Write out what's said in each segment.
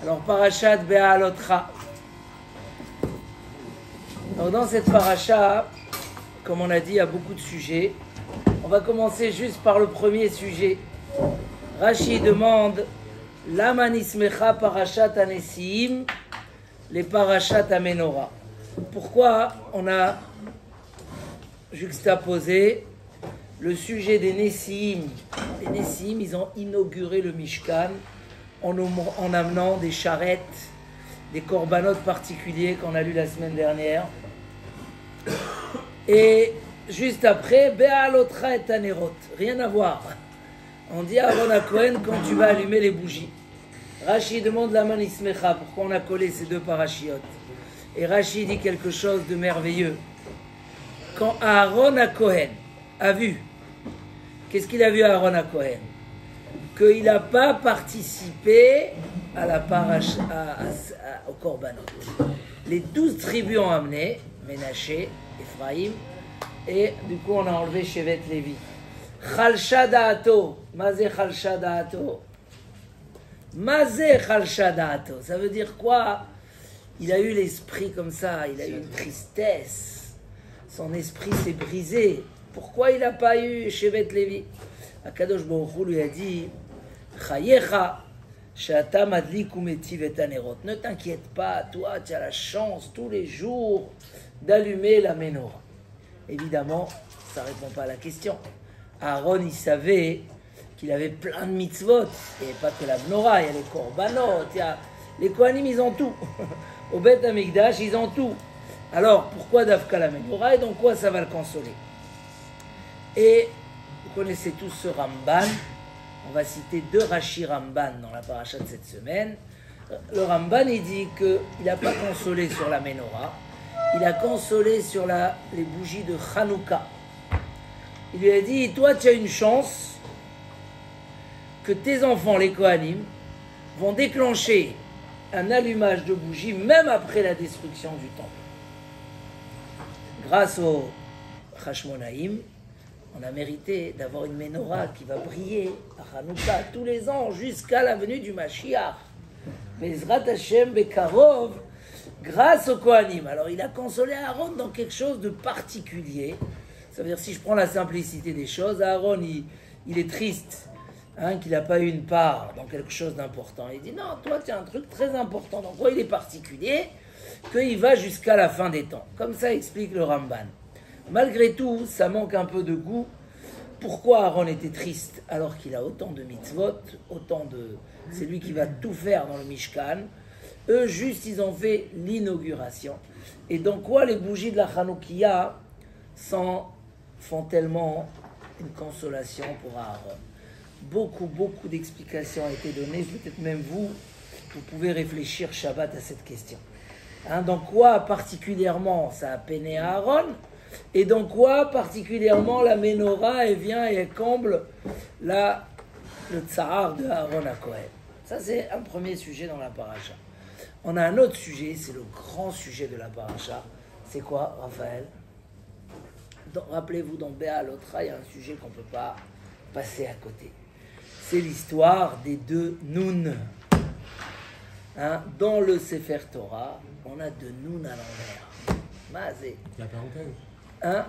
Alors, Parashat Be'alotra. Donc, dans cette paracha, comme on a dit, il y a beaucoup de sujets. On va commencer juste par le premier sujet. Rashi demande Lama nismecha parashat anesiim les parashat amenora. Pourquoi on a juxtaposé le sujet des Nessiim? Les Nessiim, ils ont inauguré le Mishkan en amenant des charrettes, des corbanotes particuliers qu'on a lu la semaine dernière. Et juste après, Be'alotra et Tanerot. Rien à voir. On dit à Aaron Cohen quand tu vas allumer les bougies. Rashi demande la manismecha, pourquoi on a collé ces deux parachiotes. Et Rashi dit quelque chose de merveilleux. Quand Aaron Cohen a vu, qu'est-ce qu'il a vu Aaron Cohen? Qu'il n'a pas participé à la au korbanot. Les 12 tribus ont amené, Ménaché, Ephraïm, et du coup on a enlevé Shevet Lévi. Chalsha da'ato, mazé chalsha da'ato. Mazé chalsha da'ato, ça veut dire quoi? Il a eu l'esprit comme ça, il a eu une tristesse. Son esprit s'est brisé. Pourquoi il n'a pas eu Shevet Lévi? Akadosh Baruch Hu lui a dit Chayecha, she'ata madlik umetiv et anerot. Ne t'inquiète pas, toi tu as la chance tous les jours d'allumer la menorah. Évidemment, ça ne répond pas à la question. Aaron, il savait qu'il avait plein de mitzvot. Il n'y avait pas que la menorah, il y a les korbanot, les kohanim, ils ont tout. Au Beth Amikdash, ils ont tout. Alors, pourquoi Davka la menorah et donc quoi ça va le consoler? Et vous connaissez tous ce Ramban. On va citer deux Rashi Ramban dans la paracha de cette semaine. Le Ramban, il dit qu'il n'a pas consolé sur la menorah. Il a consolé sur les bougies de Hanouka. Il lui a dit, toi tu as une chance que tes enfants, les Kohanim, vont déclencher un allumage de bougies même après la destruction du temple. Grâce au Hashmonaïm, on a mérité d'avoir une menorah qui va briller à Hanouka tous les ans jusqu'à la venue du Mashiach. Bezrat Hashem Bekarov, grâce au Kohanim. Alors il a consolé Aaron dans quelque chose de particulier. Ça veut dire, si je prends la simplicité des choses, Aaron, il est triste qu'il n'a pas eu une part dans quelque chose d'important. Il dit, non, toi, tu as un truc très important. Donc, quoi, il est particulier qu'il va jusqu'à la fin des temps. Comme ça explique le Ramban. Malgré tout, ça manque un peu de goût. Pourquoi Aaron était triste alors qu'il a autant de mitzvot, c'est lui qui va tout faire dans le Mishkan. Eux, juste, ils ont fait l'inauguration. Et donc, quoi, les bougies de la Hanoukia font tellement une consolation pour Aaron. Beaucoup d'explications ont été données. Peut-être même vous pouvez réfléchir Shabbat à cette question. Donc, quoi particulièrement ça a peiné Aaron? Et donc, quoi particulièrement la menorah, elle vient et elle comble le tsahar de Aaron à Cohen. Ça, c'est un premier sujet dans la paracha. On a un autre sujet, c'est le grand sujet de la paracha. C'est quoi, Raphaël? Rappelez-vous, dans Be'alotra, il y a un sujet qu'on ne peut pas passer à côté. C'est l'histoire des deux Noun. Dans le Sefer Torah, on a deux Noun à l'envers. Mazé. La parenthèse.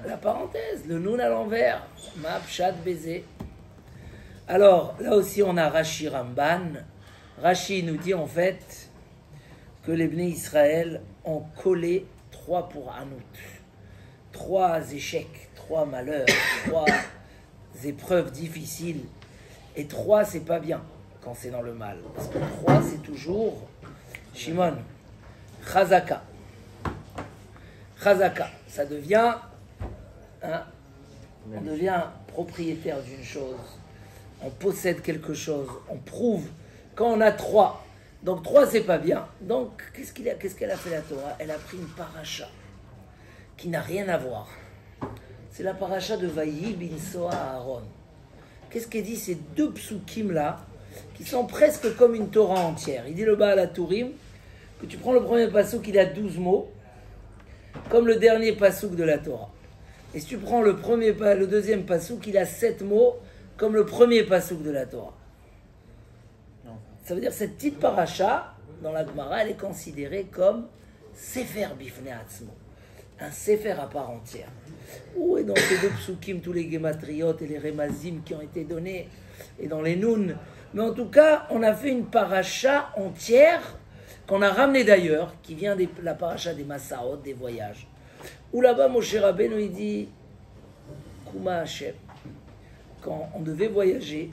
La parenthèse, le Noun à l'envers. Ma pshat baiser. Alors, là aussi, on a Rashi Ramban. Rashi nous dit en fait que les Bnei Israël ont collé 3 pour Hanout. 3 échecs, 3 malheurs, 3 épreuves difficiles. Et 3, c'est pas bien quand c'est dans le mal. Parce que 3, c'est toujours Shimon. Chazaka. Chazaka. Ça devient... on devient propriétaire d'une chose. On possède quelque chose. On prouve. Quand on a 3. Donc 3, c'est pas bien. Donc, qu'est-ce qu'elle a fait la Torah? Elle a pris une paracha qui n'a rien à voir. C'est la paracha de Vayi bin Soa Aaron. Qu'est-ce qu'elle dit ces deux psukim là, qui sont presque comme une Torah entière? Il dit le Baal HaTurim, que tu prends le premier pasouk, il a 12 mots, comme le dernier pasouk de la Torah. Et si tu prends le deuxième pasouk, il a 7 mots, comme le premier pasouk de la Torah. Ça veut dire cette petite paracha, dans la Gemara, elle est considérée comme Sefer Bifnei Atzmo, un Sefer à part entière. Où est dans ces deux psukim tous les gematriotes et les remazim qui ont été donnés, et dans les Noun. Mais en tout cas, on a fait une paracha entière, qu'on a ramenée d'ailleurs, qui vient de la paracha des Masaot, des voyages. Où là-bas, Moshe Rabbeinu, il dit, Kuma Hashem, quand on devait voyager,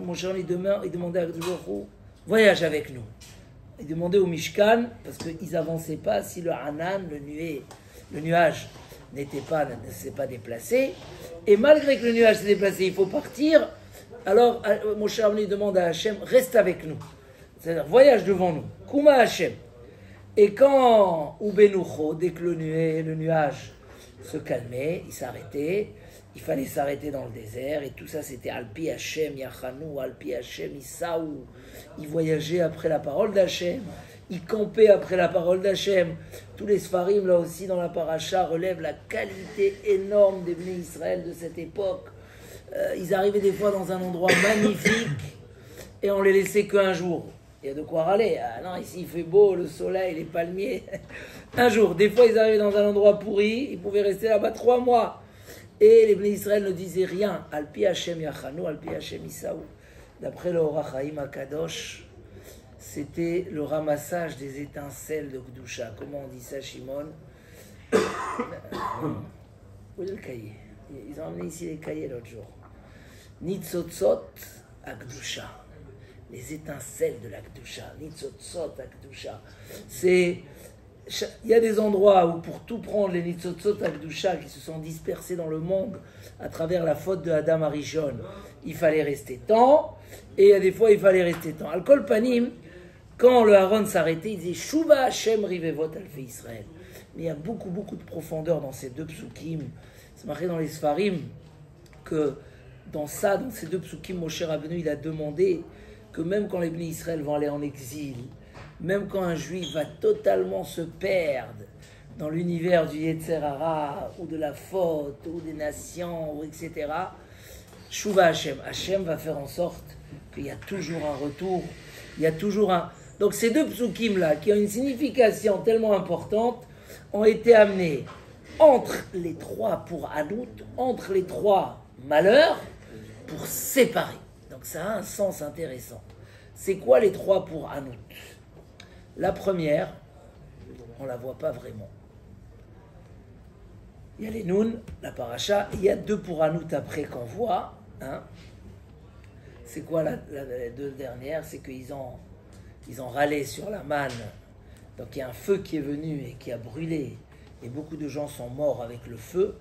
Moshe il demandait à Akadosh, voyage avec nous. Il demandait au Mishkan, parce qu'ils n'avançaient pas si le Hanan, le nuage, ne s'est pas déplacé. Et malgré que le nuage s'est déplacé, il faut partir. Alors Moshe Rabbeinu demande à Hachem, reste avec nous. C'est-à-dire, voyage devant nous. Kuma Hachem. Et quand Ubenucho, dès que le nuage se calmait, il s'arrêtait. Il fallait s'arrêter dans le désert. Et tout ça, c'était Alpi Hachem, Yachanu, Alpi Hachem, Isaou. Il voyageait après la parole d'Hachem. Il campait après la parole d'Hachem. Tous les Sfarim, là aussi, dans la paracha, relèvent la qualité énorme des Bnei Israël de cette époque. Ils arrivaient des fois dans un endroit magnifique et on les laissait qu'un jour. Il y a de quoi râler. Ah non, ici il fait beau, le soleil, les palmiers. Un jour. Des fois, ils arrivaient dans un endroit pourri. Ils pouvaient rester là-bas 3 mois. Et les Bnei Israël ne disaient rien. Alpi Hachem Yachanu, Alpi Hachem Isaou. D'après le Orach Chaim HaKadosh, c'était le ramassage des étincelles de Kedusha. Comment on dit ça, Shimon? Où est le cahier? Ils ont amené ici les cahiers l'autre jour. Nitzotzot Akdusha. Les étincelles de la Kedusha. Nitzotzot Akdusha. Il y a des endroits où pour tout prendre les Nitzotzot Akdusha qui se sont dispersés dans le monde à travers la faute de Adam Arishon, il fallait rester temps. Et il y a des fois il fallait rester temps. Al-Kol Panim, quand le Aaron s'arrêtait, il disait Shuva Hashem Rivevot Alfe Israël. Mais il y a beaucoup de profondeur dans ces deux psukim. C'est marqué dans les Sfarim que dans ces deux psukim, Moshe Rabbeinu, il a demandé que même quand les Bnei Israël vont aller en exil, même quand un juif va totalement se perdre dans l'univers du Yetzer Hara, ou de la faute, ou des nations, ou etc., Shuva Hashem. Hashem va faire en sorte qu'il y a toujours un retour, il y a toujours un... Donc ces deux psukim-là, qui ont une signification tellement importante, ont été amenés entre les trois pour Anout, entre les trois malheurs, pour séparer. Donc ça a un sens intéressant. C'est quoi les trois pour Anout? La première, on ne la voit pas vraiment. Il y a les Noun, la paracha, il y a deux pour Anout après qu'on voit. Hein. C'est quoi les deux dernières? C'est qu'ils ont râlé sur la manne. Donc il y a un feu qui est venu et qui a brûlé. Et beaucoup de gens sont morts avec le feu.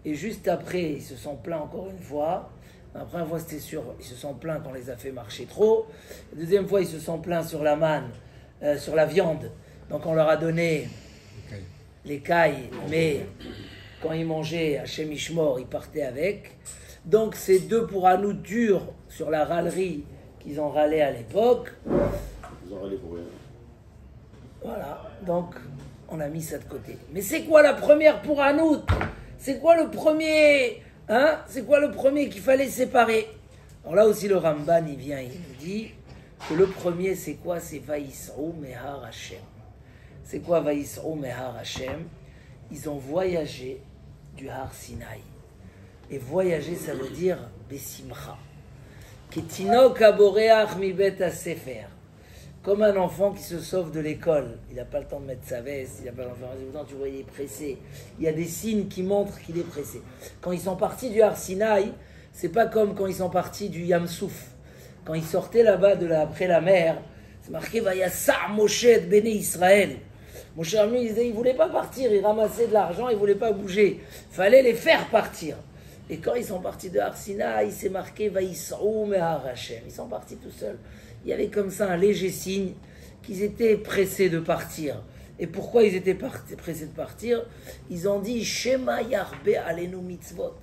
Et juste après, ils se sont plaints encore une fois. La première fois, c'était ils se sont plaints qu'on les a fait marcher trop. La deuxième fois, ils se sont plaints sur la manne, sur la viande. Donc on leur a donné les cailles, mais quand ils mangeaient Hachem Ishmor, ils partaient avec. Donc ces deux pour Anout durs sur la râlerie qu'ils ont râlé à l'époque. Ils ont râlé pour rien. Voilà, donc on a mis ça de côté. Mais c'est quoi la première pour Anout? C'est quoi le premier? Hein? C'est quoi le premier qu'il fallait séparer? Alors là aussi le Ramban il vient, il nous dit que le premier c'est quoi? C'est Vaïsrou Mehar Hashem. C'est quoi Vaïsrou Mehar Hashem? Ils ont voyagé du Har Sinaï. Et voyager ça veut dire Besimcha. Ketinok aboreach mi bet hasefer. Comme un enfant qui se sauve de l'école. Il n'a pas le temps de mettre sa veste, il n'a pas le temps, tu vois, il est pressé. Il y a des signes qui montrent qu'il est pressé. Quand ils sont partis du Har Sinaï, c'est pas comme quand ils sont partis du Yam Souf. Quand ils sortaient là-bas après la mer, c'est marqué Vayassar Moshe et Béné Israël. Moshe Rabbeinu, il ne voulait pas partir, il ramassait de l'argent, il ne voulait pas bouger. Il fallait les faire partir. Et quand ils sont partis de Har Sinaï, c'est marqué Vaïsrou Mehar Hashem. Ils sont partis tout seuls. Il y avait comme ça un léger signe qu'ils étaient pressés de partir. Et pourquoi ils étaient pressés de partir? Ils ont dit Shema Yarbe Alenu Mitzvot.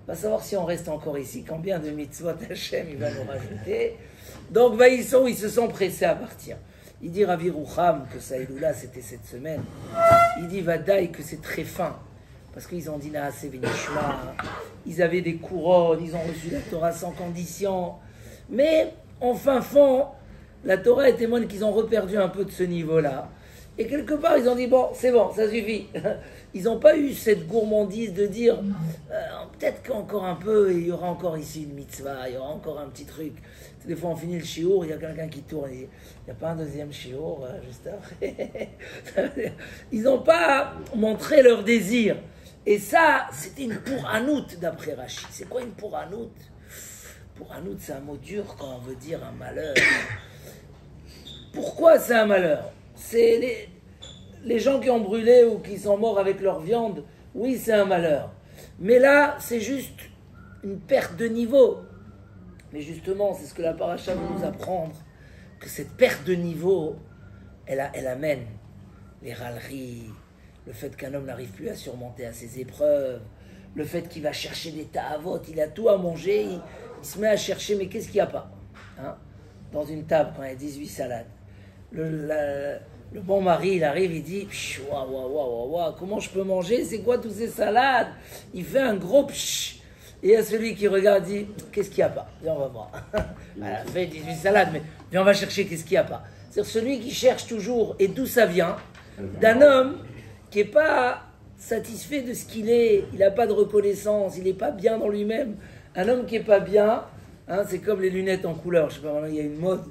On va savoir si on reste encore ici, combien de mitzvot Hashem il va nous rajouter. Donc Vaïsrou, ils se sont pressés à partir. Il dit Ravi Rouham, que Saïdoula c'était cette semaine. Il dit Vadaï, que c'est très fin. Parce qu'ils ont dit Naaseh Venishma, ils avaient des couronnes, ils ont reçu la Torah sans condition. Mais en fin fond, La Torah est témoigne qu'ils ont reperdu un peu de ce niveau-là. Et quelque part, ils ont dit, bon, c'est bon, ça suffit. Ils n'ont pas eu cette gourmandise de dire, peut-être qu'encore un peu, il y aura encore ici une mitzvah, il y aura encore un petit truc. Des fois, on finit le shiur, il y a quelqu'un qui tourne, il n'y a pas un deuxième shiur, juste après. Ils n'ont pas montré leur désir. Et ça, c'était une pouranout, d'après Rashi. C'est quoi une pouranout? Pouranout, c'est un mot dur quand on veut dire un malheur. Pourquoi c'est un malheur? C'est les gens qui ont brûlé ou qui sont morts avec leur viande, oui, c'est un malheur. Mais là, c'est juste une perte de niveau. Mais justement, c'est ce que la paracha veut nous apprendre, que cette perte de niveau, elle amène les râleries, le fait qu'un homme n'arrive plus à surmonter à ses épreuves, le fait qu'il va chercher des ta'avot, il a tout à manger, il se met à chercher, mais qu'est-ce qu'il n'y a pas, hein? Dans une table, quand il y a 18 salades, le bon mari, il arrive, il dit, waouh, comment je peux manger? C'est quoi toutes ces salades? Il fait un gros psh. Et il y a celui qui regarde, dit, qu'est-ce qu'il n'y a pas? Viens, on va voir. Elle a fait 18 salades, mais viens, on va chercher qu'est-ce qu'il n'y a pas. C'est-à-dire celui qui cherche toujours, et d'où ça vient, d'un homme qui n'est pas satisfait de ce qu'il est, il n'a pas de reconnaissance, il n'est pas bien dans lui-même. Un homme qui n'est pas bien, hein, c'est comme les lunettes en couleur. Je ne sais pas, maintenant il y a une mode.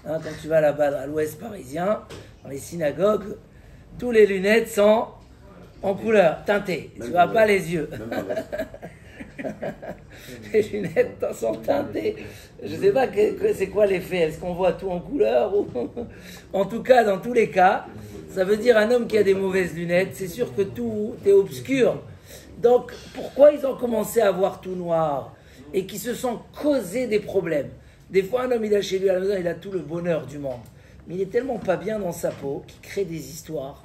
Hein, quand tu vas là-bas à l'ouest parisien, dans les synagogues, tous les lunettes sont en couleur, teintées. Tu ne vois pas les yeux. Les lunettes sont teintées. Je ne sais pas c'est quoi l'effet. Est-ce qu'on voit tout en couleur ou... En tout cas, dans tous les cas, ça veut dire un homme qui a des mauvaises lunettes, c'est sûr que tout est obscur. Donc, pourquoi ils ont commencé à voir tout noir et qui se sont causés des problèmes? Des fois, un homme, il a chez lui à la maison, il a tout le bonheur du monde. Mais il est tellement pas bien dans sa peau qu'il crée des histoires.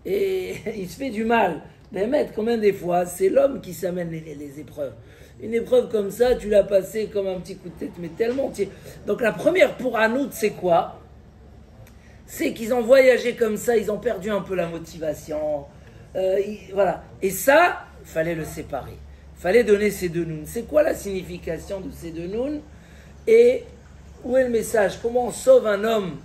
Et il se fait du mal. Mais maître, combien des fois, c'est l'homme qui s'amène les épreuves. Une épreuve comme ça, tu l'as passée comme un petit coup de tête, mais tellement... Donc la première pour Anout, c'est quoi? C'est qu'ils ont voyagé comme ça, ils ont perdu un peu la motivation. Voilà. Et ça, il fallait le séparer. Il fallait donner ces deux nouns. C'est quoi la signification de ces deux nouns? Et où est le message? Comment on sauve un homme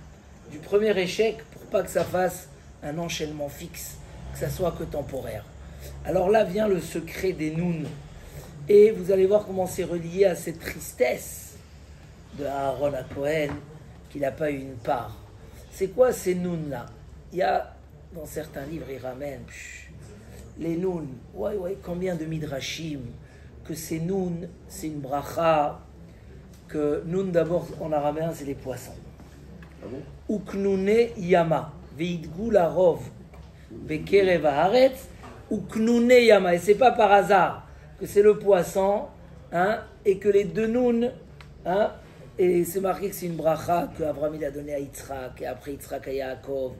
du premier échec pour pas que ça fasse un enchaînement fixe, que ça soit que temporaire? Alors là vient le secret des nouns. Et vous allez voir comment c'est relié à cette tristesse de Aaron à Cohen, qu'il n'a pas eu une part. C'est quoi ces nouns-là? Il y a, dans certains livres, ils ramènent les nouns. Ouais, combien de midrashim que ces nouns, c'est une bracha, que noun d'abord en araméen, c'est les poissons. Ah bon? Uknune yama, veidgu la rov, bekerev haaretz, uknune yama. Et c'est pas par hasard que c'est le poisson, hein, et que les deux nouns, hein, et c'est marqué que c'est une bracha que Abraham il a donné à Yitzhak, et après Yitzhak à Yaakov.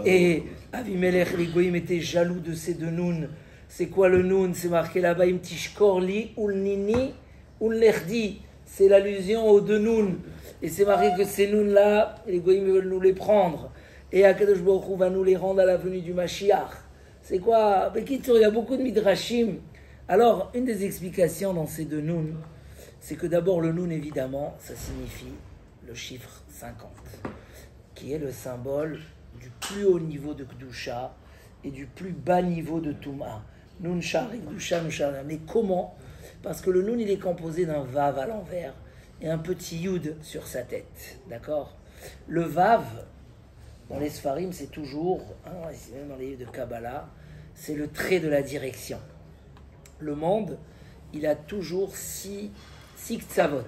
Et Avimelech, les goyim étaient jaloux de ces deux nouns. C'est quoi le noun? C'est marqué là-bas, im tishkorli, ul nini, ul lerdi. C'est l'allusion aux deux nouns. Et c'est marqué que ces nouns-là, les goyim veulent nous les prendre. Et Akadosh Baruch Hu va nous les rendre à la venue du Mashiach. C'est quoi? Il y a beaucoup de midrashim. Alors, une des explications dans ces deux nouns, c'est que d'abord le noun, évidemment, ça signifie le chiffre 50, qui est le symbole du plus haut niveau de Kedusha et du plus bas niveau de Touma. Nun Shari, Kedusha, Nun Shari. Mais comment? Parce que le noun, il est composé d'un vav à l'envers et un petit yud sur sa tête. D'accord? Le vav, dans les Sfarim, c'est toujours, hein, même dans les livres de Kabbalah, c'est le trait de la direction. Le monde, il a toujours six ktsavot.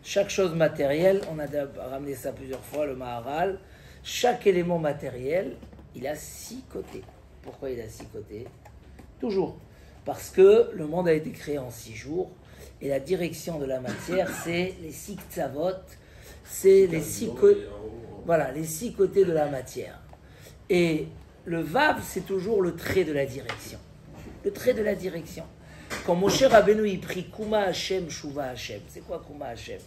Chaque chose matérielle, on a ramené ça plusieurs fois, le Maharal, chaque élément matériel, il a 6 côtés. Pourquoi il a 6 côtés? Toujours. Parce que le monde a été créé en 6 jours, et la direction de la matière, c'est les 6 ktsavot, c'est les 6 côtés, voilà, les 6 côtés de la matière. Et le vav, c'est toujours le trait de la direction. Le trait de la direction. Quand Moshe Rabbeinu il prie Kuma Hashem, Shuva Hashem, c'est quoi Kuma Hashem?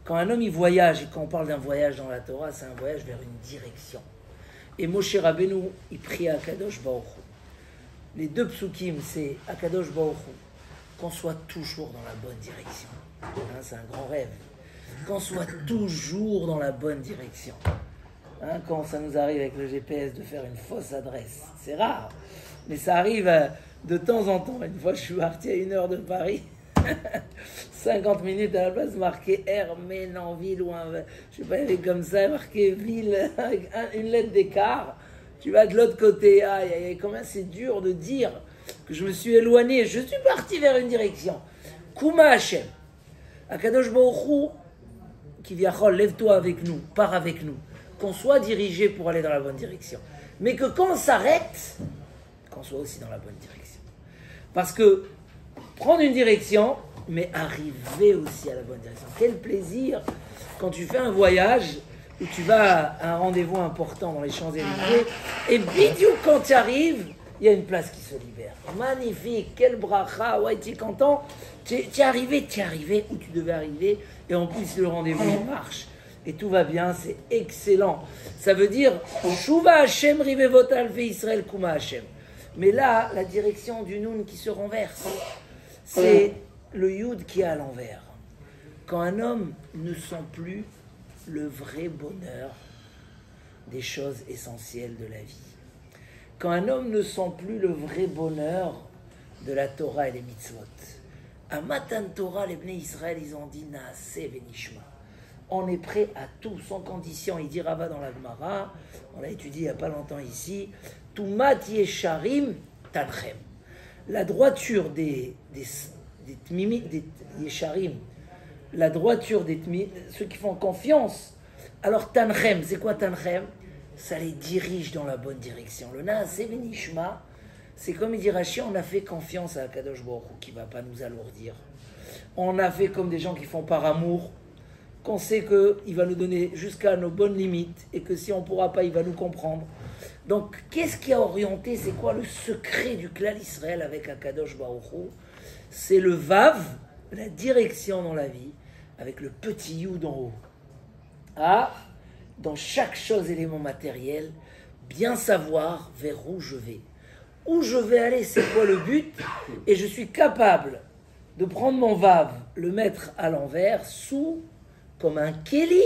Quand un homme il voyage, et quand on parle d'un voyage dans la Torah, c'est un voyage vers une direction. Et Moshe Rabbeinu il prie à Akadosh Baruch Hu. Les deux psukim, c'est Akadosh Baruch Hu, qu'on soit toujours dans la bonne direction. Hein, c'est un grand rêve. qu'on soit toujours dans la bonne direction. Hein, quand ça nous arrive avec le GPS de faire une fausse adresse, c'est rare, mais ça arrive de temps en temps. Une fois, je suis parti à 1 heure de Paris, 50 minutes à la place, marqué Herménonville, ou je sais pas, il y avait comme ça, marqué ville, avec une lettre d'écart. Tu vas de l'autre côté. Aïe, aïe, aïe, combien c'est dur de dire que je me suis éloigné. Je suis parti vers une direction. Kuma Hashem. Akadosh Baruch Hu, qui vient, lève-toi avec nous, pars avec nous. Qu'on soit dirigé pour aller dans la bonne direction. Mais que quand on s'arrête, qu'on soit aussi dans la bonne direction. Parce que prendre une direction, mais arriver aussi à la bonne direction. Quel plaisir quand tu fais un voyage où tu vas à un rendez-vous important dans les Champs-Élysées et bidou, quand tu arrives, il y a une place qui se libère. Magnifique, quel bracha, ouais, tu es content, tu es arrivé où tu devais arriver, et en plus le rendez-vous marche, et tout va bien, c'est excellent. Ça veut dire, Shuva Hashem rivevot alfei Israël kuma Hashem. Mais là, la direction du Noun qui se renverse, c'est le Yud qui est à l'envers. Quand un homme ne sent plus le vrai bonheur des choses essentielles de la vie. Quand un homme ne sent plus le vrai bonheur de la Torah et les mitzvot. À Matan Torah, les Bnei Israël, ils ont dit Naaseh venishma. On est prêt à tout, sans condition. Il dit Rava dans la Gemara, on l'a étudié il n'y a pas longtemps ici, Tumat Yesharim Tanchem. La droiture des Yesharim, la droiture des ceux qui font confiance. Alors Tanchem, c'est quoi Tanchem? Ça les dirige dans la bonne direction. Le Naaseh venishma, c'est comme il dit Rashi, on a fait confiance à Akadosh Baruch Hu qui ne va pas nous alourdir. On a fait comme des gens qui font par amour, qu'on sait qu'il va nous donner jusqu'à nos bonnes limites et que si on ne pourra pas, il va nous comprendre. Donc, qu'est-ce qui a orienté? C'est quoi le secret du clan Israël avec Akadosh Baruch Hu? C'est le Vav, la direction dans la vie, avec le petit Yud en haut. Ah, dans chaque chose, élément matériel, bien savoir vers où je vais. Où je vais aller, c'est quoi le but? Et je suis capable de prendre mon Vav, le mettre à l'envers, sous, comme un Kéli,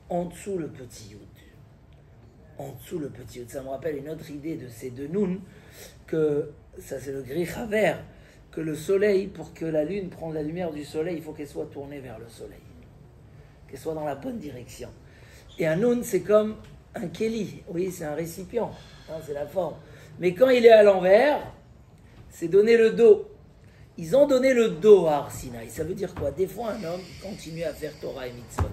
en dessous le petit Yud. En dessous le petit Yud. Ça me rappelle une autre idée de ces deux Noun, que, ça c'est le gris Haver, que le soleil, pour que la lune prenne la lumière du soleil, il faut qu'elle soit tournée vers le soleil. Qu'elle soit dans la bonne direction. Et un Noun, c'est comme un Kéli. Oui, c'est un récipient. Hein, c'est la forme. Mais quand il est à l'envers, c'est donner le dos. Ils ont donné le dos à Arsinaï. Ça veut dire quoi? Des fois, un homme continue à faire Torah et Mitzvot.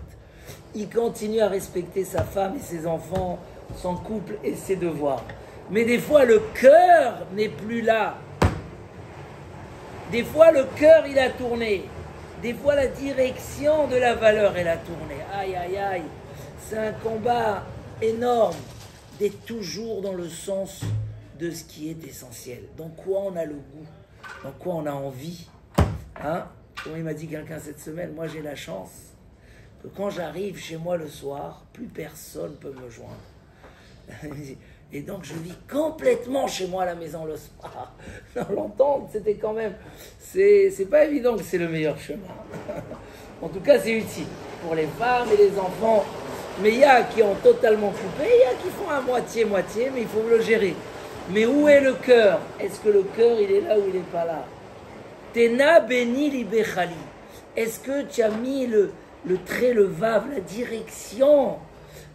Il continue à respecter sa femme et ses enfants, son couple et ses devoirs. Mais des fois, le cœur n'est plus là. Des fois, le cœur, il a tourné. Des fois, la direction de la valeur, elle a tourné. Aïe, aïe, aïe. C'est un combat énorme d'être toujours dans le sens de ce qui est essentiel. Dans quoi on a le goût, dans quoi on a envie. Hein? Comme il m'a dit quelqu'un cette semaine, moi j'ai la chance que quand j'arrive chez moi le soir, plus personne ne peut me joindre. Et donc je vis complètement chez moi à la maison le soir. L'entendre, c'était quand même... C'est pas évident que c'est le meilleur chemin. En tout cas, c'est utile pour les femmes et les enfants. Mais il y a qui ont totalement coupé, il y a qui font à moitié-moitié, mais il faut le gérer. Mais où est le cœur? Est-ce que le cœur, il est là ou il n'est pas là? Tena beni libechali. Est-ce que tu as mis le trait, le vav, la direction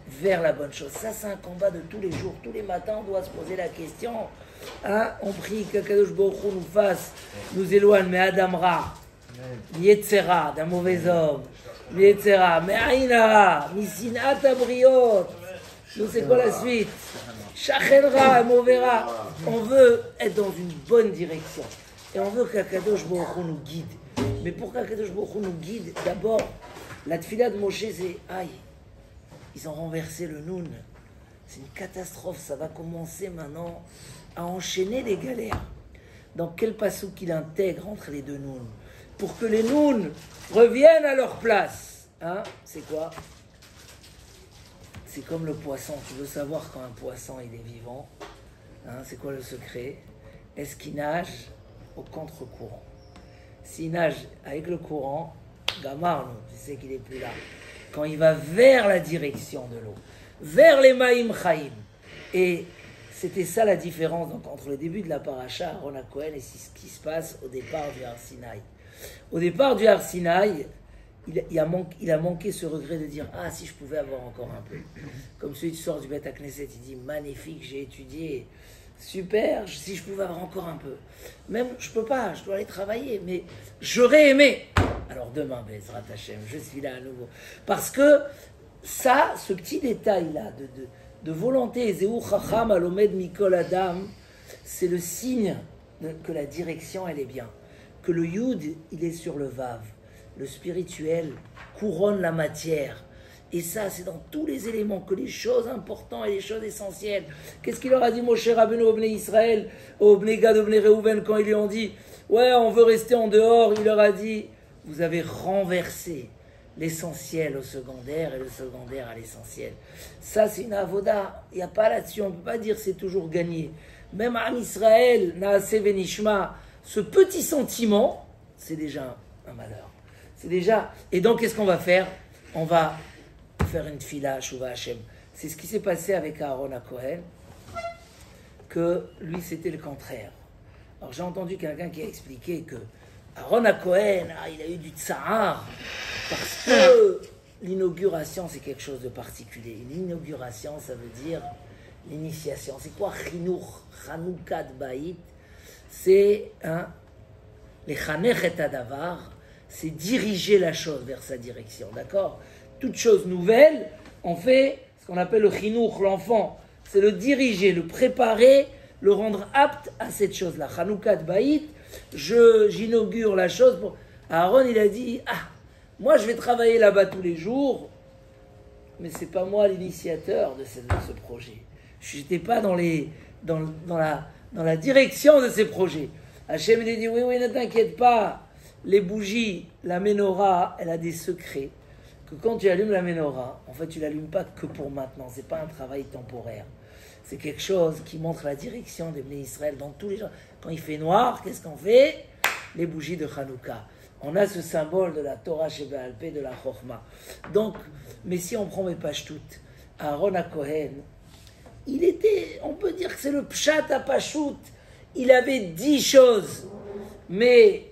vers la bonne chose? Ça, c'est un combat de tous les jours. Tous les matins, on doit se poser la question. Hein? On prie qu'Akadosh Baruch Hu nous fasse, nous éloigne, mais Adam Ra, Yetzera, d'un mauvais homme, Yetzera, mais Aïnara, Misinat Abriot. Nous, c'est quoi la suite? Shachenra, Movera. On veut être dans une bonne direction. Et on veut qu'Akadosh Baruch Hu nous guide. Mais pour qu'Akadosh Baruch Hu nous guide, d'abord, la tefila de Moshe, c'est aïe. Ils ont renversé le Noun. C'est une catastrophe. Ça va commencer maintenant à enchaîner les galères. Dans quel passou qu'il intègre entre les deux Nouns? Pour que les Nouns reviennent à leur place. Hein? C'est quoi? C'est comme le poisson. Tu veux savoir quand un poisson il est vivant? Hein? C'est quoi le secret? Est-ce qu'il nage au contre-courant? S'il nage avec le courant, Gamarno, tu sais qu'il n'est plus là. Quand il va vers la direction de l'eau, vers les Maïm Chaim. Et c'était ça la différence donc, entre le début de la paracha, Aaron HaKohen, et ce qui se passe au départ du Har Sinaï. Au départ du Har Sinaï, il a manqué ce regret de dire « Ah, si je pouvais avoir encore un peu ». Comme celui qui sort du Beth HaKnesset, il dit « Magnifique, j'ai étudié, super, si je pouvais avoir encore un peu ». Même, je peux pas, je dois aller travailler, mais j'aurais aimé. Alors demain, Bezrat Hashem, je suis là à nouveau. Parce que ça, ce petit détail-là de volonté, Zéhu Chacham Alomed Mikol Adam, c'est le signe que la direction, elle est bien. Que le Yud, il est sur le Vav. Le spirituel couronne la matière. Et ça, c'est dans tous les éléments, que les choses importantes et les choses essentielles. Qu'est-ce qu'il leur a dit Moshe Rabbeinu au Bnei Israël, au Bnei Gad, au Bnei Reuven, quand ils lui ont dit « Ouais, on veut rester en dehors », il leur a dit « Vous avez renversé l'essentiel au secondaire et le secondaire à l'essentiel. » Ça, c'est une avoda. Il n'y a pas là-dessus, on ne peut pas dire c'est toujours gagné. Même Am Israël, Naaseh Venishma, ce petit sentiment, c'est déjà un malheur. C'est déjà... Et donc, qu'est-ce qu'on va faire? On va faire une tfila, Shuva Hashem. C'est ce qui s'est passé avec Aaron HaKohen, que lui, c'était le contraire. Alors, j'ai entendu quelqu'un qui a expliqué que Aaron HaKohen, il a eu du tsahar, parce que l'inauguration, c'est quelque chose de particulier. L'inauguration, ça veut dire l'initiation. C'est quoi Chinuch, Chanoukat Baït? C'est les Chanechet Adavar, c'est diriger la chose vers sa direction, d'accord? Toute chose nouvelle, on fait ce qu'on appelle le chinour, l'enfant. C'est le diriger, le préparer, le rendre apte à cette chose-là. Chanoukat Baït, j'inaugure la chose. Aaron, il a dit, moi je vais travailler là-bas tous les jours, mais c'est pas moi l'initiateur de ce projet. Je n'étais pas dans la direction de ces projets. Hachem, il a dit, oui, ne t'inquiète pas. Les bougies, la menorah, elle a des secrets. Que quand tu allumes la menorah, en fait, tu l'allumes pas que pour maintenant. C'est pas un travail temporaire. C'est quelque chose qui montre la direction des Bnei Israël dans tous les gens. Quand il fait noir, qu'est-ce qu'on fait? Les bougies de Hanouka. On a ce symbole de la Torah Sheba'al-Peh, de la Chochma. Donc, mais si on prend mes pages toutes, Aaron HaKohen, il était, on peut dire que c'est le Pshat à Pashut. Il avait 10 choses. Mais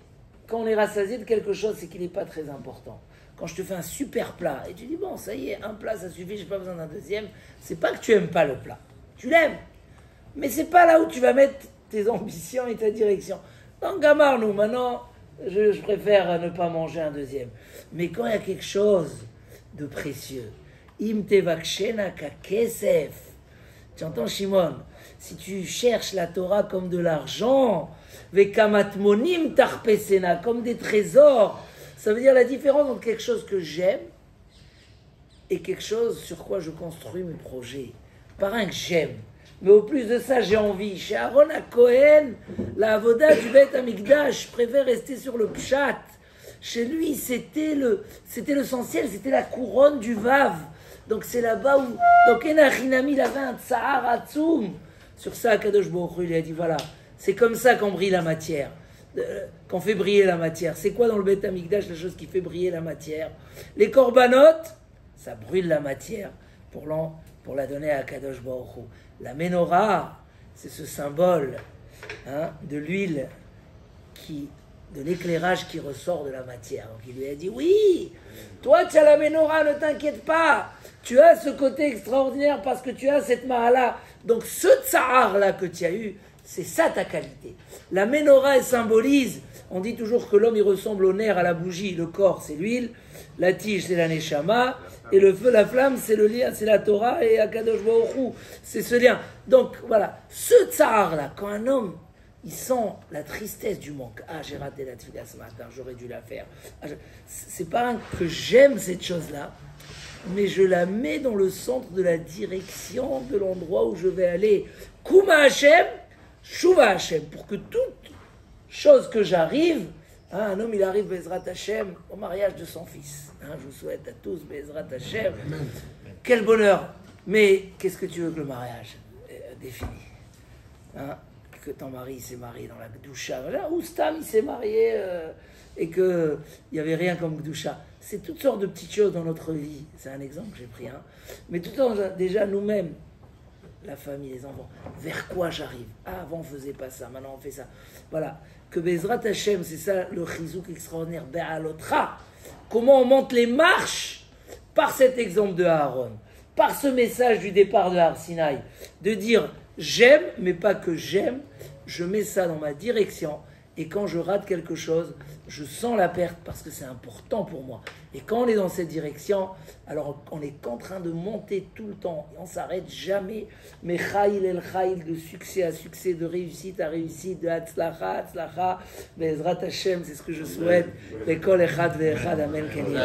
quand on est rassasié de quelque chose, c'est qu'il n'est pas très important. Quand je te fais un super plat, et tu dis, bon, ça y est, un plat, ça suffit, je n'ai pas besoin d'un deuxième, c'est pas que tu n'aimes pas le plat. Tu l'aimes. Mais c'est pas là où tu vas mettre tes ambitions et ta direction. Dans Gamar, nous, maintenant, je préfère ne pas manger un deuxième. Mais quand il y a quelque chose de précieux, Im tevakshena ka kesef. Tu entends, Shimon? Si tu cherches la Torah comme de l'argent, vekamatmonim tarpesena, comme des trésors, ça veut dire la différence entre quelque chose que j'aime et quelque chose sur quoi je construis mes projets. Pas un que j'aime, mais au plus de ça, j'ai envie. Chez Aaron HaKohen, la avoda du Beth Amikdash, je préfère rester sur le pshat. Chez lui, c'était l'essentiel, c'était la couronne du Vav. Donc c'est là-bas où... Donc Enachinami, il avait un tsahar atzoum. Sur ça, Akadosh Baruch Hu, il a dit, voilà, c'est comme ça qu'on brille la matière. Qu'on fait briller la matière. C'est quoi dans le Beth Amikdash la chose qui fait briller la matière? Les corbanotes, ça brûle la matière pour la donner à Akadosh Baruch Hu. La menorah, c'est ce symbole de l'huile, de l'éclairage qui ressort de la matière. Donc il lui a dit, oui, toi tu as la menorah, ne t'inquiète pas, tu as ce côté extraordinaire parce que tu as cette mahala. Donc ce tsahar-là que tu as eu, c'est ça ta qualité. La menorah, elle symbolise, on dit toujours que l'homme il ressemble au nerf, à la bougie, le corps c'est l'huile, la tige c'est la neshama, et le feu, la flamme, c'est le lien, c'est la Torah et Akadosh Baruch Hu, c'est ce lien. Donc voilà, ce tsahar-là, quand un homme, il sent la tristesse du manque. J'ai raté la tefila ce matin, j'aurais dû la faire. C'est pas que j'aime cette chose-là, mais je la mets dans le centre de la direction de l'endroit où je vais aller. Kuma Hashem, Shuva Hashem, pour que toute chose que j'arrive, un homme il arrive Bezrat Hashem au mariage de son fils. Je vous souhaite à tous Bezrat Hashem. Quel bonheur. Mais qu'est-ce que tu veux que le mariage définit? que ton mari s'est marié dans la Gdoucha, ou Stam il s'est marié et qu'il n'y avait rien comme Gdoucha. C'est toutes sortes de petites choses dans notre vie. C'est un exemple que j'ai pris. Mais tout le temps, déjà nous-mêmes, la famille, les enfants, vers quoi j'arrive? Ah, avant on faisait pas ça, maintenant on fait ça. Voilà. Que Bezrat Hashem, c'est ça le chizouk extraordinaire, Be'alotra. Comment on monte les marches par cet exemple de Aaron, par ce message du départ de Har Sinaï, de dire j'aime, mais pas que j'aime, je mets ça dans ma direction, et quand je rate quelque chose, je sens la perte parce que c'est important pour moi. Et quand on est dans cette direction, alors on n'est qu'en train de monter tout le temps, et on ne s'arrête jamais, mais Chayil el Chayil, de succès à succès, de réussite à réussite, de Hatzlacha à Hatzlacha, Bezrat Hashem, c'est ce que je souhaite, Lekol Echad Ve'echad, Amen, Kenny.